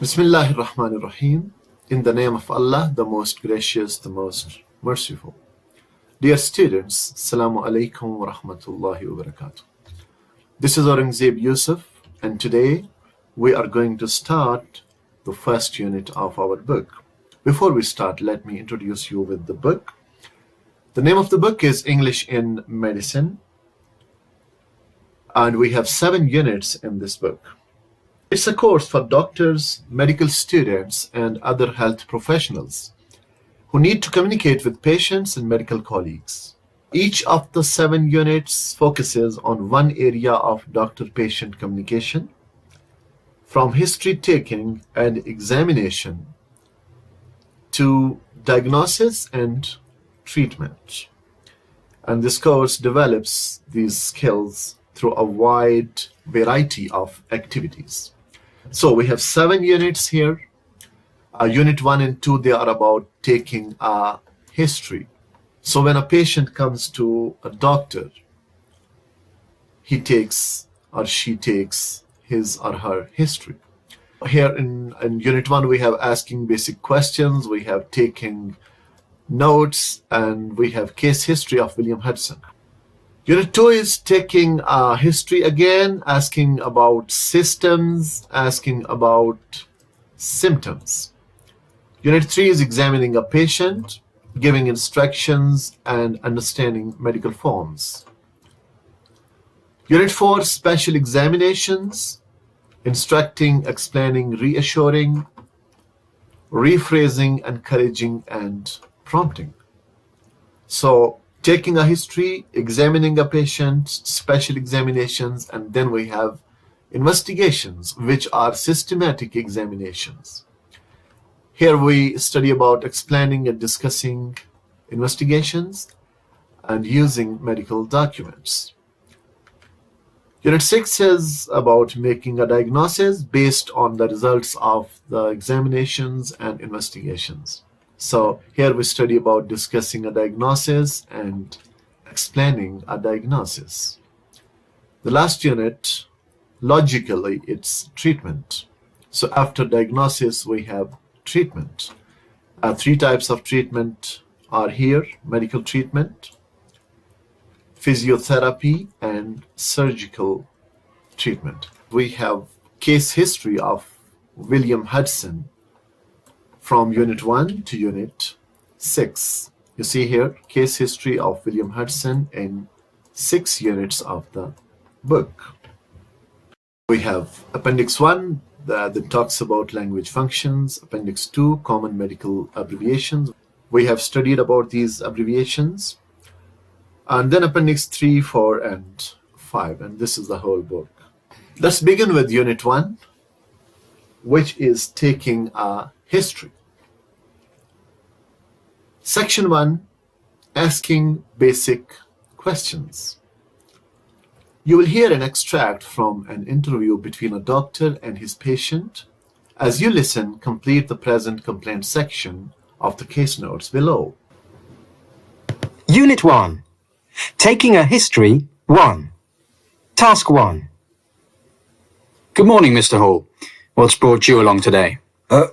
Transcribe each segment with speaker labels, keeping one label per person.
Speaker 1: Bismillahir Rahmanir Rahim. In the name of Allah, the most gracious, the most merciful. Dear students, Assalamu alaikum wa rahmatullahi wa barakatuh. This is Aurangzeb Yusuf, and today we are going to start the first unit of our book. Before we start, let me introduce you with the book. The name of the book is English in Medicine, and we have 7 units in this book. It's a course for doctors, medical students, and other health professionals who need to communicate with patients and medical colleagues. Each of the 7 units focuses on one area of doctor-patient communication, from history taking and examination to diagnosis and treatment. And this course develops these skills through a wide variety of activities. So we have 7 units here. Unit 1 and 2, they are about taking a history. So when a patient comes to a doctor, he takes or she takes his or her history. Here in Unit 1, we have asking basic questions, we have taking notes, and we have case history of William Hudson. Unit 2 is taking history again, asking about systems, asking about symptoms. Unit 3 is examining a patient, giving instructions, and understanding medical forms. Unit 4, special examinations, instructing, explaining, reassuring, rephrasing, encouraging, and prompting. So, taking a history, examining a patient, special examinations, and then we have investigations, which are systematic examinations. Here we study about explaining and discussing investigations and using medical documents. Unit 6 is about making a diagnosis based on the results of the examinations and investigations. So here we study about discussing a diagnosis and explaining a diagnosis. The last unit, logically, it's treatment. So after diagnosis, we have treatment. 3 types of treatment are here: medical treatment, physiotherapy, and surgical treatment. We have case history of William Hudson from Unit 1 to Unit 6. You see here, case history of William Hudson in 6 units of the book. We have Appendix 1 that talks about language functions, Appendix 2, common medical abbreviations. We have studied about these abbreviations. And then Appendix 3, 4, and 5, and this is the whole book. Let's begin with Unit 1, which is taking a history. Section 1, asking basic questions. You will hear an extract from an interview between a doctor and his patient. As you listen, complete the present complaint section of the case notes below.
Speaker 2: Unit 1. Taking a history 1. Task 1.
Speaker 3: Good morning, Mr. Hall. What's brought you along today?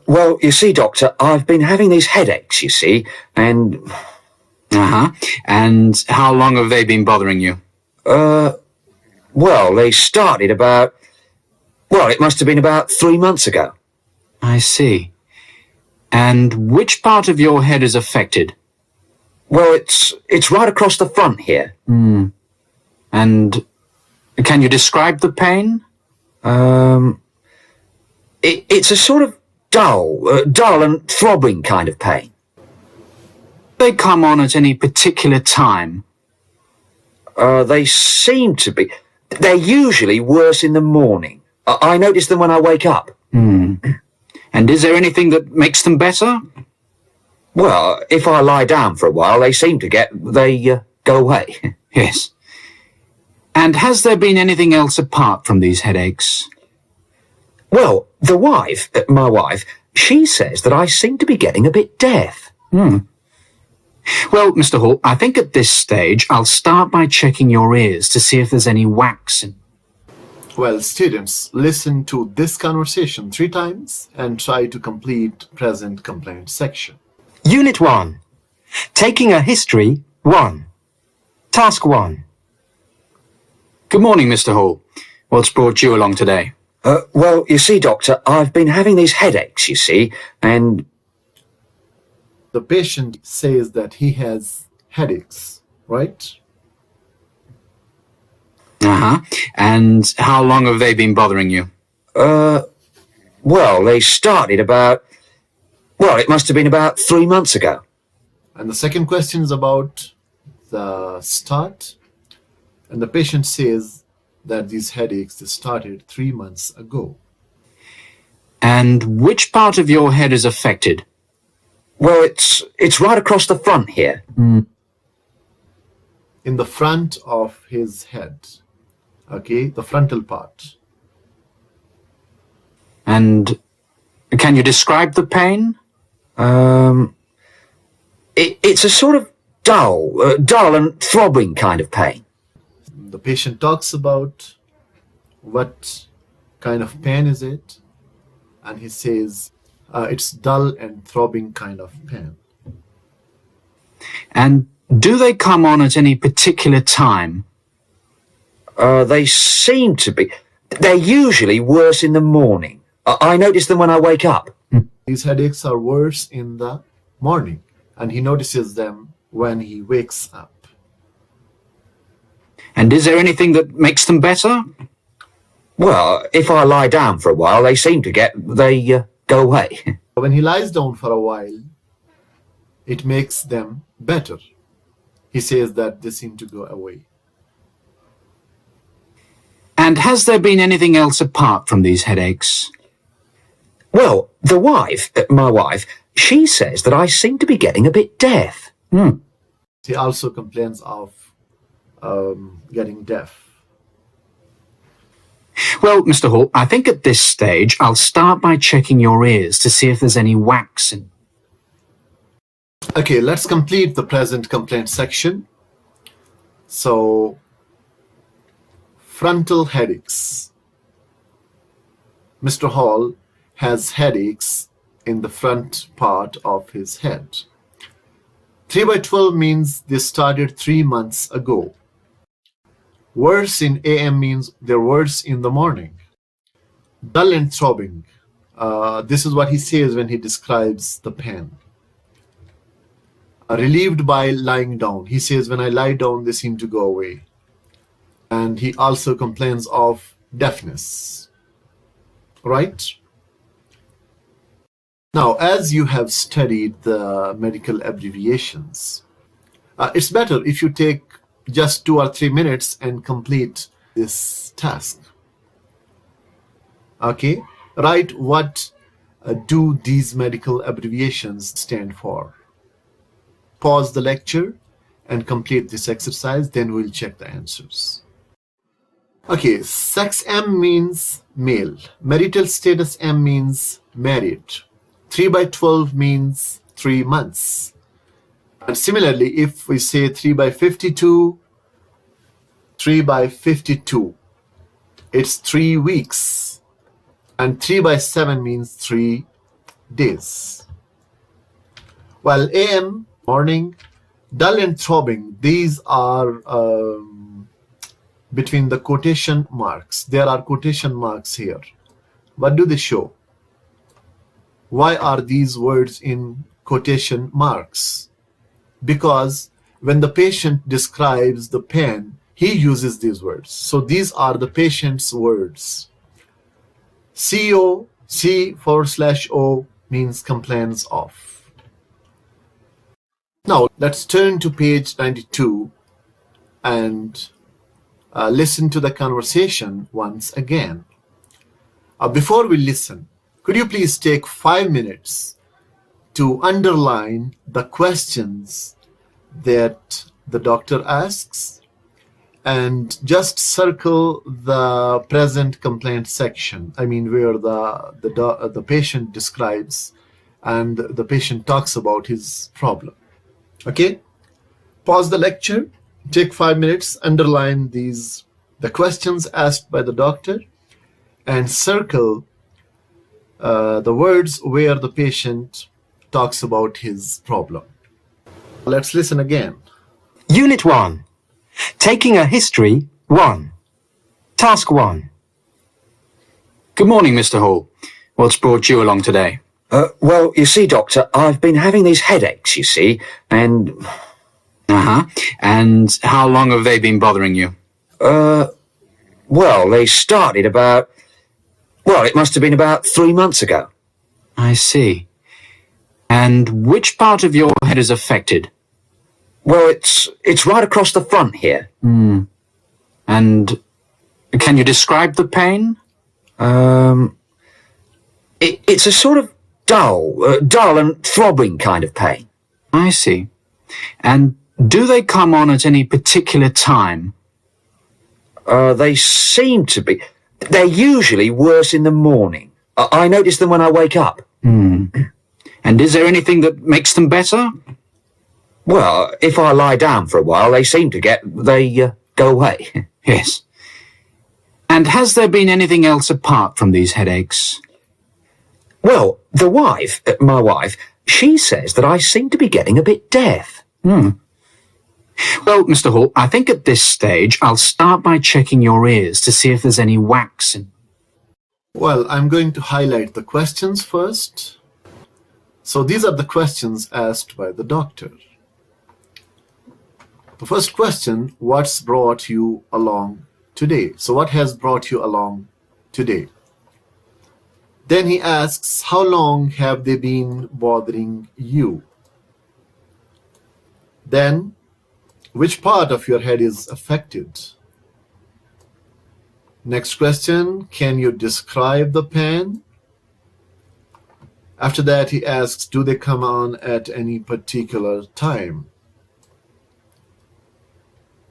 Speaker 2: Well, you see, Doctor, I've been having these headaches, you see, and...
Speaker 3: And how long have they been bothering you?
Speaker 2: Well, they started about... Well, it must have been about 3 months ago.
Speaker 3: I see. And which part of your head is affected?
Speaker 2: Well, it's right across the front here.
Speaker 3: And can you describe the pain?
Speaker 2: It's a sort of dull and throbbing kind of pain.
Speaker 3: They come on at any particular time?
Speaker 2: They seem to be. They're usually worse in the morning. I notice them when I wake up.
Speaker 3: And is there anything that makes them better?
Speaker 2: Well, if I lie down for a while, they go away.
Speaker 3: Yes. And has there been anything else apart from these headaches?
Speaker 2: Well, my wife, she says that I seem to be getting a bit deaf.
Speaker 3: Well, Mr. Hall, I think at this stage I'll start by checking your ears to see if there's any wax in.
Speaker 1: Well, students, listen to this conversation 3 times and try to complete present complaint section.
Speaker 3: Unit 1. Taking a history 1. Task 1. Good morning, Mr. Hall. What's brought you along today?
Speaker 2: Well, you see, Doctor, I've been having these headaches, you see, and...
Speaker 1: The patient says that he has headaches, right?
Speaker 3: Uh-huh. And how long have they been bothering you?
Speaker 2: Well, they started about... Well, it must have been about 3 months ago.
Speaker 1: And the second question is about the start. And the patient says that these headaches started 3 months ago.
Speaker 3: And which part of your head is affected?
Speaker 2: Well, it's right across the front here.
Speaker 1: In the front of his head. Okay, the frontal part.
Speaker 3: And can you describe the pain?
Speaker 2: It's a sort of dull and throbbing kind of pain.
Speaker 1: The patient talks about what kind of pain is it, and he says it's dull and throbbing kind of pain.
Speaker 3: And do they come on at any particular time?
Speaker 2: They seem to be. They're usually worse in the morning. I notice them when I wake up.
Speaker 1: These headaches are worse in the morning, and he notices them when he wakes up.
Speaker 3: And is there anything that makes them better?
Speaker 2: Well, if I lie down for a while, they seem to go away.
Speaker 1: When he lies down for a while, it makes them better. He says that they seem to go away.
Speaker 3: And has there been anything else apart from these headaches?
Speaker 2: Well, my wife, she says that I seem to be getting a bit deaf.
Speaker 1: He also complains of getting deaf.
Speaker 3: Well, Mr. Hall, I think at this stage I'll start by checking your ears to see if there's any wax in.
Speaker 1: Okay, let's complete the present complaint section. So, frontal headaches. Mr. Hall has headaches in the front part of his head. 3 by 12 means they started 3 months ago. Worse in AM means they're worse in the morning. Dull and throbbing. This is what he says when he describes the pain. Relieved by lying down. He says, when I lie down, they seem to go away. And he also complains of deafness. Right? Now, as you have studied the medical abbreviations, it's better if you take just 2 or 3 minutes and complete this task. Okay? Write what do these medical abbreviations stand for. Pause the lecture and complete this exercise, then we'll check the answers. Okay, sex M means male. Marital status M means married. 3 by 12 means 3 months. And similarly, if we say 3 by 52, 3 by 52, it's 3 weeks. And 3 by 7 means 3 days. While AM, morning, dull and throbbing, these are between the quotation marks. There are quotation marks here. What do they show? Why are these words in quotation marks? Because when the patient describes the pain, he uses these words. So these are the patient's words. CO, C/O means complains of. Now, let's turn to page 92 and listen to the conversation once again. Before we listen, could you please take 5 minutes to underline the questions that the doctor asks and just circle the present complaint section. I mean, where the patient describes and the patient talks about his problem. Okay? Pause the lecture, take 5 minutes, underline the questions asked by the doctor, and circle the words where the patient talks about his problem. Let's listen again.
Speaker 3: Unit 1. Taking a history 1. Task 1. Good morning, Mr. Hall. What's brought you along today?
Speaker 2: Well, you see, Doctor, I've been having these headaches, you see, and...
Speaker 3: Uh-huh. And how long have they been bothering you?
Speaker 2: Well, they started about... Well, it must have been about 3 months ago.
Speaker 3: I see. And which part of your head is affected?
Speaker 2: Well, it's right across the front here.
Speaker 3: And can you describe the pain?
Speaker 2: It's a sort of dull and throbbing kind of pain.
Speaker 3: I see. And do they come on at any particular time?
Speaker 2: They seem to be. They're usually worse in the morning. I notice them when I wake up.
Speaker 3: And is there anything that makes them better?
Speaker 2: Well, if I lie down for a while, they go away.
Speaker 3: Yes. And has there been anything else apart from these headaches?
Speaker 2: Well, my wife, she says that I seem to be getting a bit deaf.
Speaker 3: Well, Mr. Hall, I think at this stage I'll start by checking your ears to see if there's any wax in.
Speaker 1: Well, I'm going to highlight the questions first. So these are the questions asked by the doctor. The first question, what's brought you along today? So what has brought you along today? Then he asks, how long have they been bothering you? Then, which part of your head is affected? Next question, can you describe the pain? After that, he asks, do they come on at any particular time?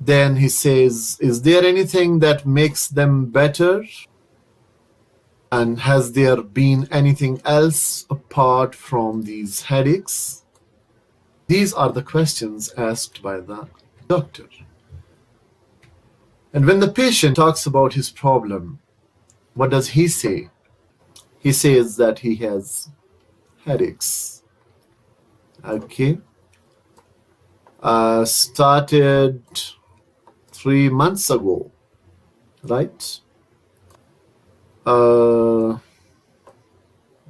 Speaker 1: Then he says, is there anything that makes them better? And has there been anything else apart from these headaches? These are the questions asked by the doctor. And when the patient talks about his problem, what does he say? He says that he has headaches. Okay. Started 3 months ago, right?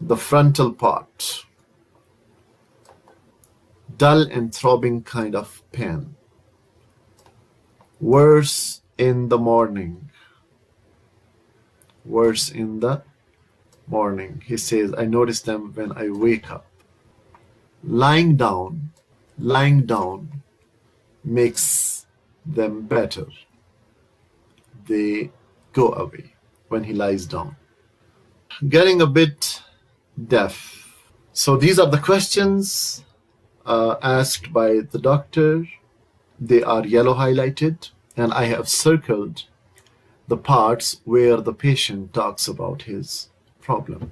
Speaker 1: The frontal part, dull and throbbing kind of pain, worse in the morning, he says, I notice them when I wake up. Lying down makes them better. They go away when he lies down. Getting a bit deaf. So these are the questions asked by the doctor. They are yellow highlighted, and I have circled the parts where the patient talks about his problem.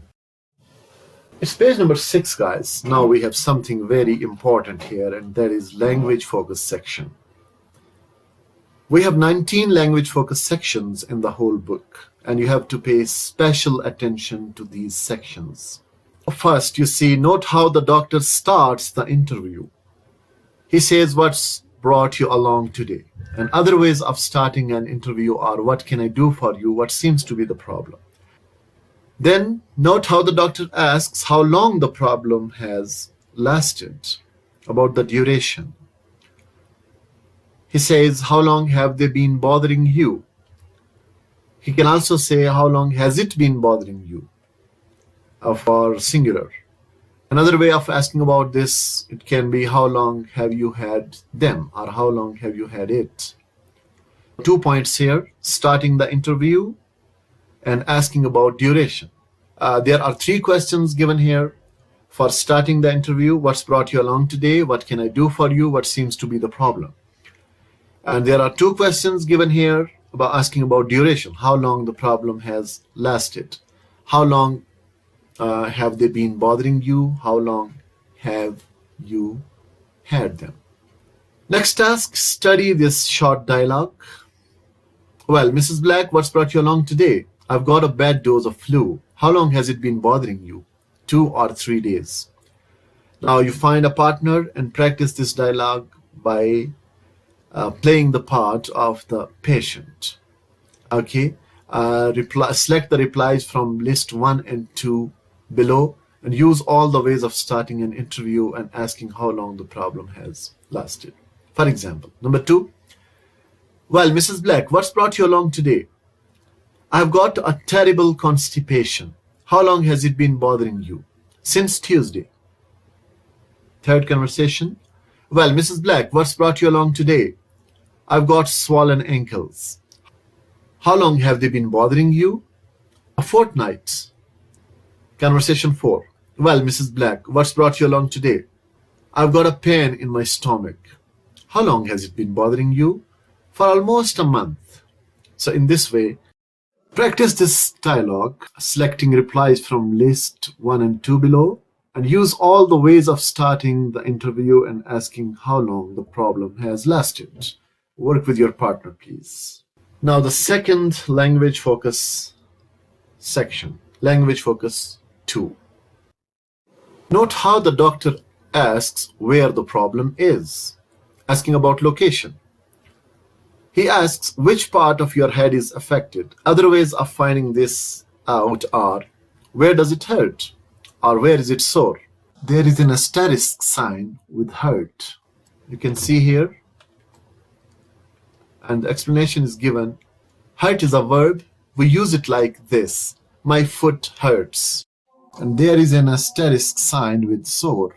Speaker 1: It's page number 6, guys. Now we have something very important here, and that is language focus section. We have 19 language focus sections in the whole book, and you have to pay special attention to these sections. First, you see, note how the doctor starts the interview. He says, what's brought you along today? And other ways of starting an interview are, what can I do for you? What seems to be the problem? Then note how the doctor asks how long the problem has lasted, about the duration. He says, how long have they been bothering you? He can also say, how long has it been bothering you? For singular. Another way of asking about this, it can be, how long have you had them? Or how long have you had it? 2 points here, starting the interview and asking about duration. There are 3 questions given here for starting the interview. What's brought you along today? What can I do for you? What seems to be the problem? And there are 2 questions given here about asking about duration, how long the problem has lasted. How long have they been bothering you? How long have you had them? Next task, study this short dialogue. Well, Mrs. Black, what's brought you along today? I've got a bad dose of flu. How long has it been bothering you? 2 or 3 days. Now you find a partner and practice this dialogue by playing the part of the patient. Okay. Select the replies from list 1 and 2 below and use all the ways of starting an interview and asking how long the problem has lasted. For example, number 2. Well, Mrs. Black, what's brought you along today? I've got a terrible constipation. How long has it been bothering you? Since Tuesday. Third conversation. Well, Mrs. Black, what's brought you along today? I've got swollen ankles. How long have they been bothering you? A fortnight. Conversation 4. Well, Mrs. Black, what's brought you along today? I've got a pain in my stomach. How long has it been bothering you? For almost a month. So in this way, practice this dialogue, selecting replies from list 1 and 2 below, and use all the ways of starting the interview and asking how long the problem has lasted. Work with your partner, please. Now the second language focus section, language focus 2. Note how the doctor asks where the problem is, asking about location. He asks which part of your head is affected. Other ways of finding this out are where does it hurt or where is it sore. There is an asterisk sign with hurt. You can see here, and the explanation is given. Hurt is a verb. We use it like this. My foot hurts. And there is an asterisk sign with sore.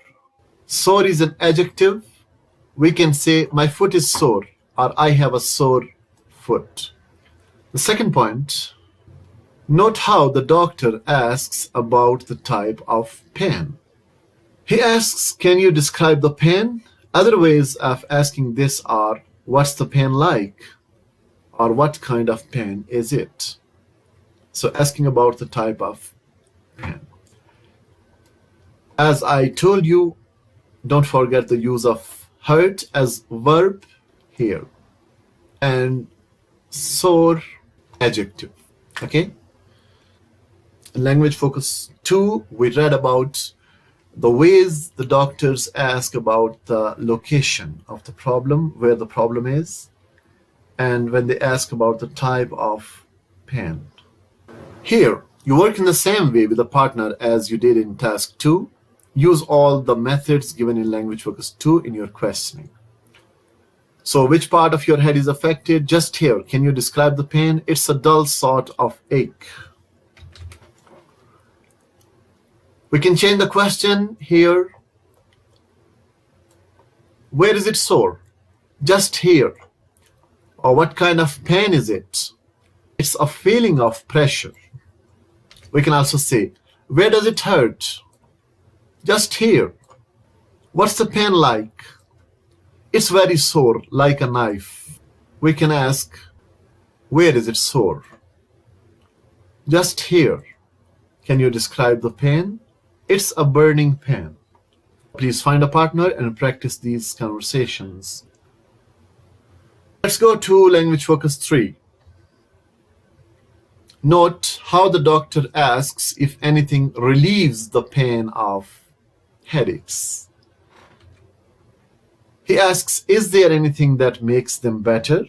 Speaker 1: Sore is an adjective. We can say my foot is sore or I have a sore foot. The second point, note how the doctor asks about the type of pain. He asks, can you describe the pain? Other ways of asking this are, what's the pain like? Or what kind of pain is it? So asking about the type of pain. As I told you, don't forget the use of hurt as verb here and sore adjective. Okay? Language focus 2, we read about the ways the doctors ask about the location of the problem, where the problem is, and when they ask about the type of pain. Here, you work in the same way with a partner as you did in task 2. Use all the methods given in language focus 2 in your questioning. So which part of your head is affected? Just here. Can you describe the pain? It's a dull sort of ache. We can change the question here. Where is it sore? Just here. Or what kind of pain is it? It's a feeling of pressure. We can also say, where does it hurt? Just here. What's the pain like? It's very sore, like a knife. We can ask, where is it sore? Just here. Can you describe the pain? It's a burning pain. Please find a partner and practice these conversations. Let's go to language focus 3. Note how the doctor asks if anything relieves the pain of headaches. He asks, is there anything that makes them better?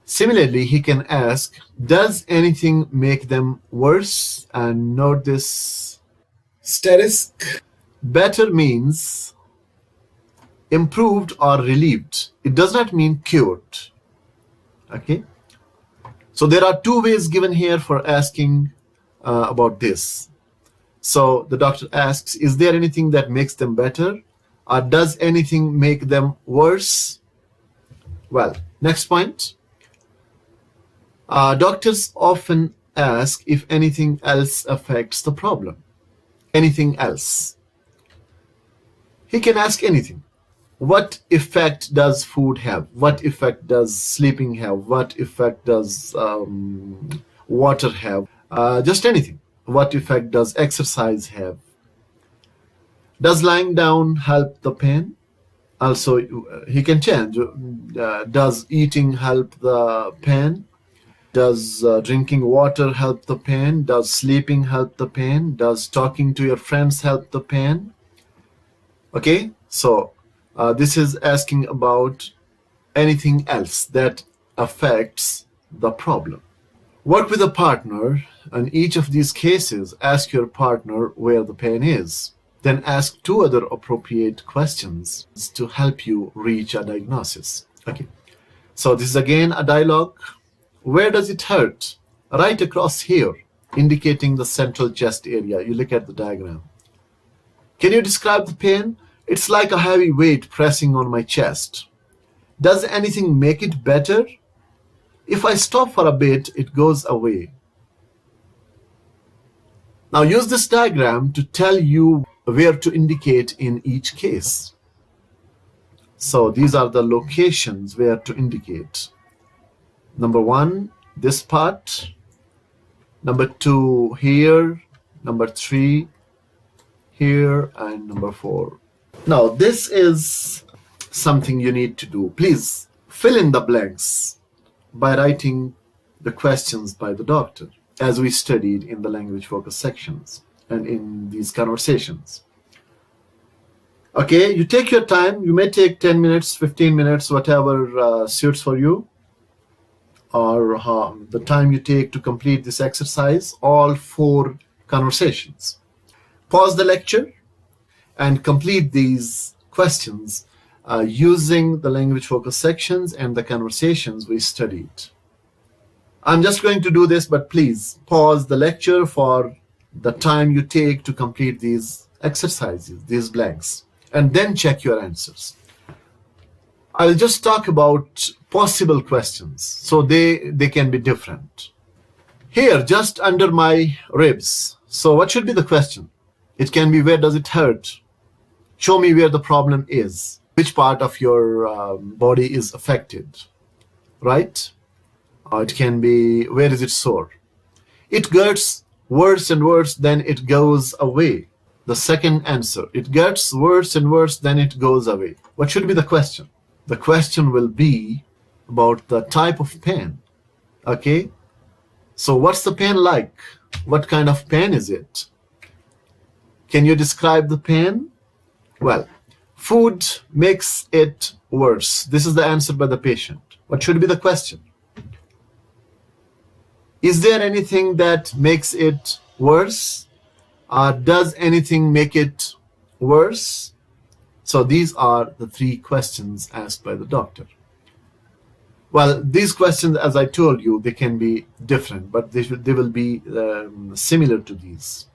Speaker 1: Similarly, he can ask, does anything make them worse? And note this asterisk. Better means improved or relieved. It does not mean cured. Okay? So there are 2 ways given here for asking about this. So the doctor asks, is there anything that makes them better? Or does anything make them worse? Well, next point. Doctors often ask if anything else affects the problem. Anything else. He can ask anything. What effect does food have? What effect does sleeping have? What effect does water have? Just anything. What effect does exercise have? Does lying down help the pain? Also, he can change. Does eating help the pain? Does drinking water help the pain? Does sleeping help the pain? Does talking to your friends help the pain? Okay, so this is asking about anything else that affects the problem. Work with a partner. In each of these cases, ask your partner where the pain is. Then ask 2 other appropriate questions to help you reach a diagnosis. Okay, so this is again a dialogue. Where does it hurt? Right across here, indicating the central chest area. You look at the diagram. Can you describe the pain? It's like a heavy weight pressing on my chest. Does anything make it better? If I stop for a bit, it goes away. Now use this diagram to tell you where to indicate in each case. So these are the locations where to indicate. Number 1, this part. Number 2, here. Number 3, here. And number 4. Now this is something you need to do. Please fill in the blanks by writing the questions by the doctor, as we studied in the language focus sections and in these conversations. Okay, you take your time. You may take 10 minutes, 15 minutes, whatever suits for you, or the time you take to complete this exercise, all 4 conversations. Pause the lecture and complete these questions using the language focus sections and the conversations we studied. I'm just going to do this, but please pause the lecture for the time you take to complete these exercises, these blanks, and then check your answers. I'll just talk about possible questions, so they can be different. Here, just under my ribs. So what should be the question? It can be, where does it hurt? Show me where the problem is. Which part of your body is affected, right? It can be, where is it sore? It gets worse and worse, then it goes away. The second answer, it gets worse and worse, then it goes away. What should be the question? The question will be about the type of pain. Okay? So what's the pain like? What kind of pain is it? Can you describe the pain? Well, food makes it worse. This is the answer by the patient. What should be the question? Is there anything that makes it worse? Does anything make it worse? So these are the 3 questions asked by the doctor. Well, these questions, as I told you, they can be different, but they will be similar to these.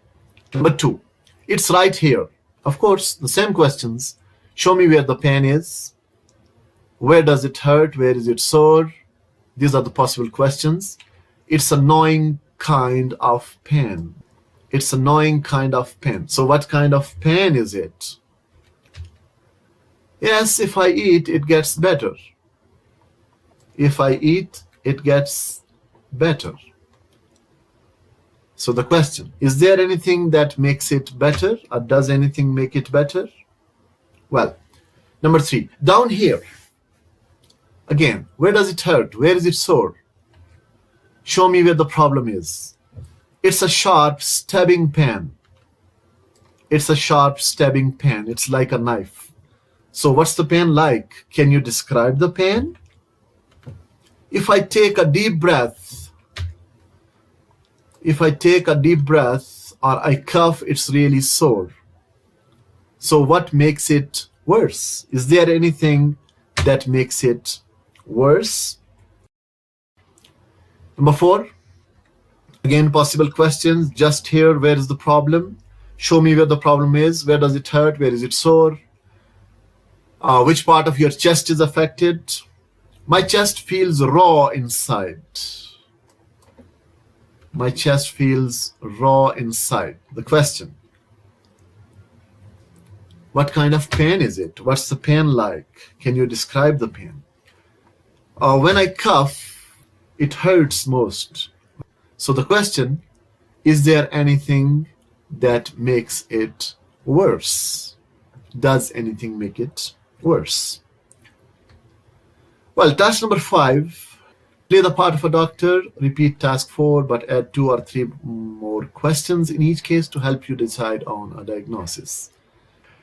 Speaker 1: Number 2, it's right here. Of course, the same questions. Show me where the pain is. Where does it hurt? Where is it sore? These are the possible questions. It's a gnawing kind of pain. It's a gnawing kind of pain. So what kind of pain is it? Yes, if I eat, it gets better. If I eat, it gets better. So the question, is there anything that makes it better, or does anything make it better? Well, number 3, down here. Again, where does it hurt? Where is it sore? Show me where the problem is. It's a sharp stabbing pain. It's a sharp stabbing pain. It's like a knife. So what's the pain like? Can you describe the pain? If I take a deep breath, or I cough, it's really sore. So what makes it worse? Is there anything that makes it worse? Number 4, again, possible questions. Just here, where is the problem? Show me where the problem is. Where does it hurt? Where is it sore? Which part of your chest is affected? My chest feels raw inside. My chest feels raw inside. The question, what kind of pain is it? What's the pain like? Can you describe the pain? When I cough, it hurts most. So the question, is there anything that makes it worse? Does anything make it worse? Well, task number 5, Play the part of a doctor, repeat task 4, but add 2 or 3 more questions in each case to help you decide on a diagnosis.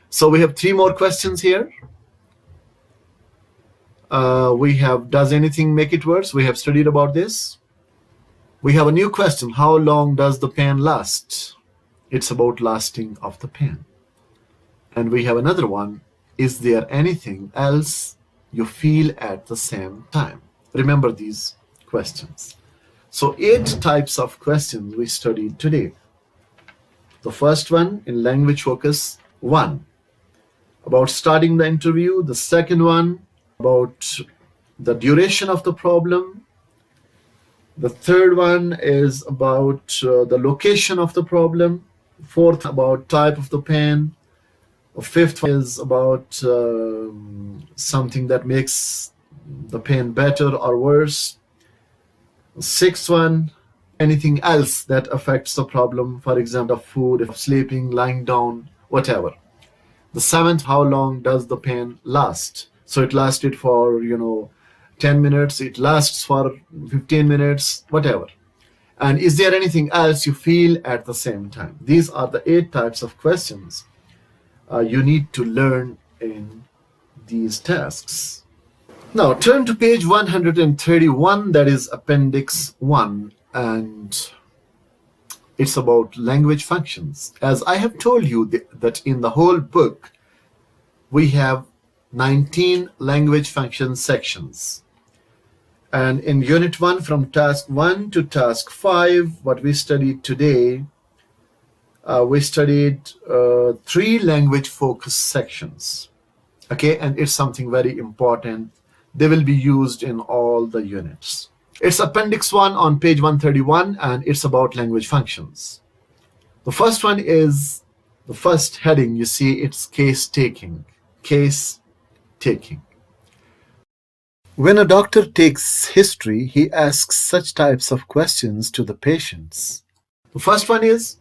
Speaker 1: So we have 3 more questions here. We have, does anything make it worse? We have studied about this. We have a new question. How long does the pain last? It's about lasting of the pain. And we have another one. Is there anything else you feel at the same time? Remember these questions. So 8 types of questions we studied today. The first one in language focus 1, about starting the interview. The second one about the duration of the problem. The third one is about the location of the problem. Fourth, about type of the pain. The fifth one is about something that makes the pain better or worse. The sixth one, anything else that affects the problem, for example, food, sleeping, lying down, whatever. The seventh, how long does the pain last? So it lasted for, 10 minutes, it lasts for 15 minutes, whatever. And is there anything else you feel at the same time? These are the 8 types of questions you need to learn in these tasks. Now turn to page 131, that is Appendix 1, and it's about language functions. As I have told you that in the whole book, we have 19 language function sections. And in Unit 1, from Task 1 to Task 5, what we studied today, we studied 3 language focus sections. Okay, and it's something very important. They will be used in all the units. It's Appendix 1 on page 131, and it's about language functions. The first one is, the first heading, you see, it's case taking. Case taking. When a doctor takes history, he asks such types of questions to the patients. The first one is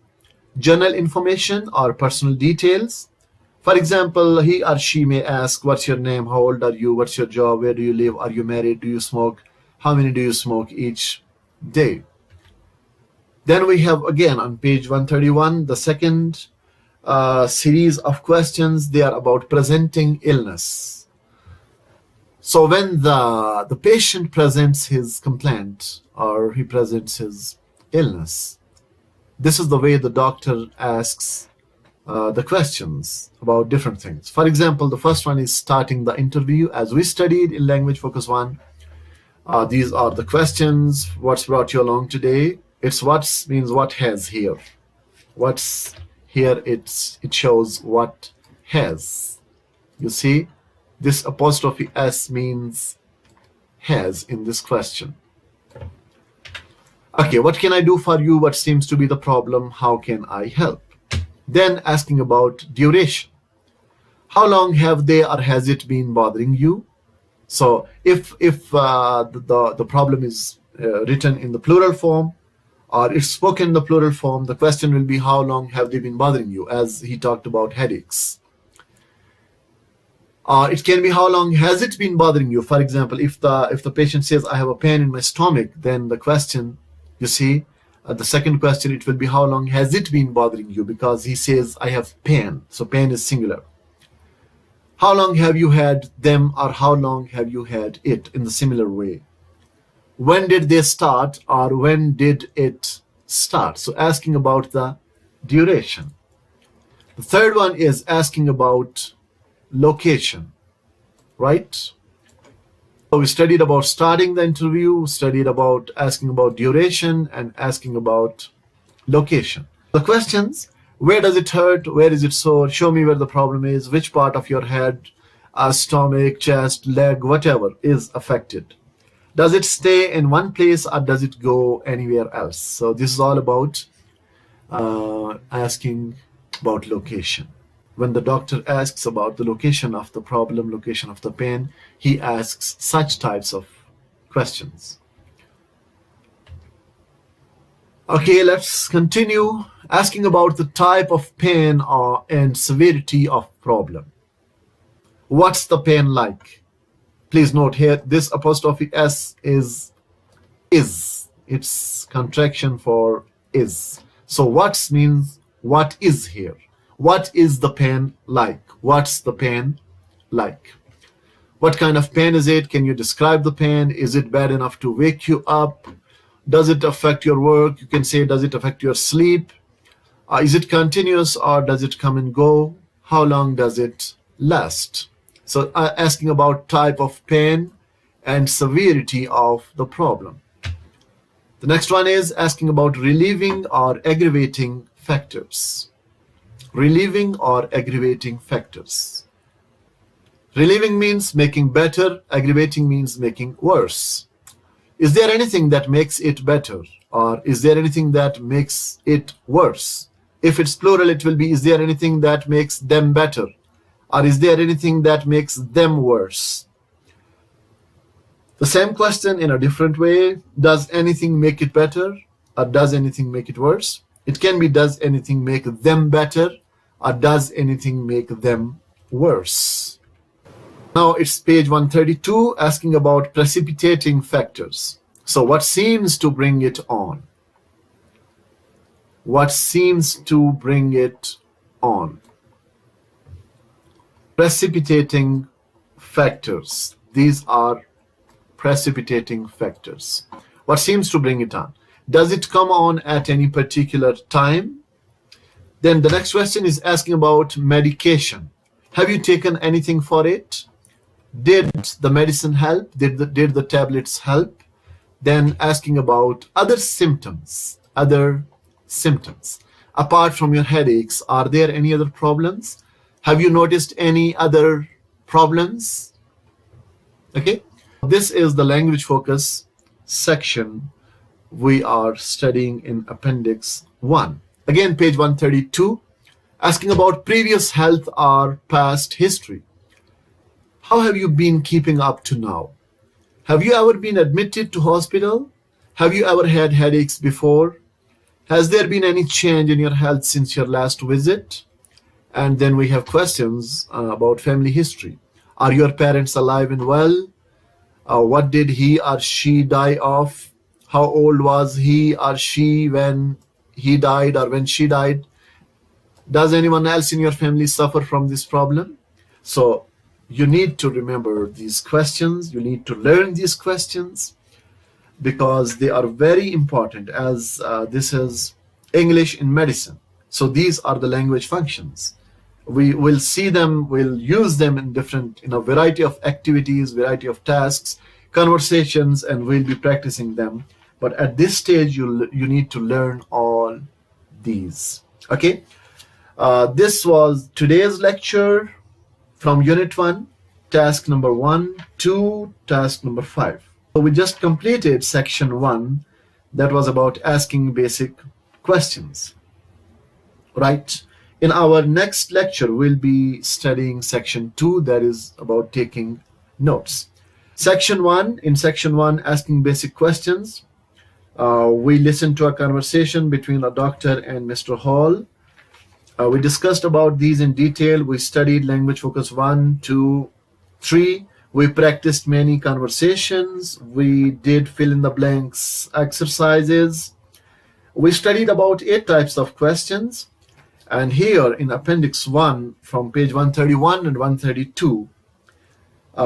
Speaker 1: general information or personal details. For example, he or she may ask, what's your name, how old are you, what's your job, where do you live, are you married, do you smoke, how many do you smoke each day. Then we have, again, on page 131, the second series of questions. They are about presenting illness. So when the patient presents his complaint or he presents his illness, this is the way the doctor asks the questions about different things. For example, the first one is starting the interview, as we studied in Language Focus 1. These are the questions. What's brought you along today? It's what means what has here. What's here, it shows what has. You see, this apostrophe S means has in this question. Okay, what can I do for you? What seems to be the problem? How can I help? Then asking about duration. How long have they or has it been bothering you? So if the problem is written in the plural form or it's spoken in the plural form, the question will be how long have they been bothering you, as he talked about headaches. It can be how long has it been bothering you. For example, if the patient says I have a pain in my stomach, then the question, you see, the second question, it will be how long has it been bothering you, because he says I have pain. So pain is singular. How long have you had them, or how long have you had it, in the similar way. When did they start, or when did it start? So asking about the duration. The third one is asking about location, right? So we studied about starting the interview, studied about asking about duration, and asking about location. The questions: where does it hurt? Where is it sore? Show me where the problem is. Which part of your head, stomach, chest, leg, whatever is affected. Does it stay in one place or does it go anywhere else? So this is all about asking about location. When the doctor asks about the location of the problem, location of the pain, he asks such types of questions. Okay, let's continue. Asking about the type of pain and severity of problem. What's the pain like? Please note here, this apostrophe S is is. It's contraction for is. So what means what is here? What is the pain like? What's the pain like? What kind of pain is it? Can you describe the pain? Is it bad enough to wake you up? Does it affect your work? You can say, does it affect your sleep? Is it continuous or does it come and go? How long does it last? So asking about type of pain and severity of the problem. The next one is asking about relieving or aggravating factors. Relieving or aggravating factors. Relieving means making better, aggravating means making worse. Is there anything that makes it better? Or is there anything that makes it worse? If it's plural, it will be, is there anything that makes them better? Or is there anything that makes them worse? The same question in a different way. Does anything make it better? Or does anything make it worse? It can be, does anything make them better? Or does anything make them worse? Now it's page 132, asking about precipitating factors. So what seems to bring it on? What seems to bring it on? Precipitating factors. These are precipitating factors. What seems to bring it on? Does it come on at any particular time? Then the next question is asking about medication. Have you taken anything for it? Did the medicine help? Did the tablets help? Then asking about other symptoms. Other symptoms. Apart from your headaches, are there any other problems? Have you noticed any other problems? Okay. This is the language focus section we are studying in Appendix 1. Again, page 132, asking about previous health or past history. How have you been keeping up to now? Have you ever been admitted to hospital? Have you ever had headaches before? Has there been any change in your health since your last visit? And then we have questions about family history. Are your parents alive and well? What did he or she die of? How old was he or she when he died or when she died? Does anyone else in your family suffer from this problem? So you need to remember these questions. You need to learn these questions because they are very important, as this is English in medicine. So these are the language functions. We will see them, we'll use them in a variety of activities, variety of tasks, conversations, and we'll be practicing them. But at this stage, you need to learn all these. Okay. This was today's lecture from Unit 1, task number 1 to task number 5. So we just completed section 1, that was about asking basic questions, right? In our next lecture, we'll be studying section 2, that is about taking notes. In section 1, asking basic questions. We listened to a conversation between a doctor and Mr. Hall. We discussed about these in detail. We studied language focus 1, 2, 3. We practiced many conversations. We did fill in the blanks exercises. We studied about 8 types of questions. And here in Appendix 1, from page 131 and 132,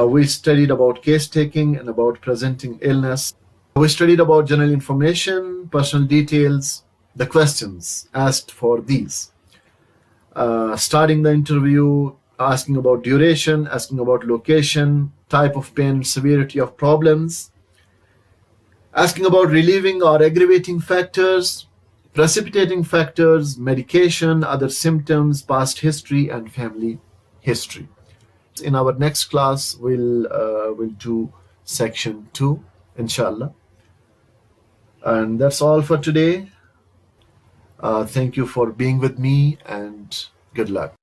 Speaker 1: we studied about case taking and about presenting illness. We studied about general information, personal details, the questions asked for these. Starting the interview, asking about duration, asking about location, type of pain, severity of problems, asking about relieving or aggravating factors, precipitating factors, medication, other symptoms, past history, and family history. In our next class, we'll do section 2, inshallah. And that's all for today. Thank you for being with me, and good luck.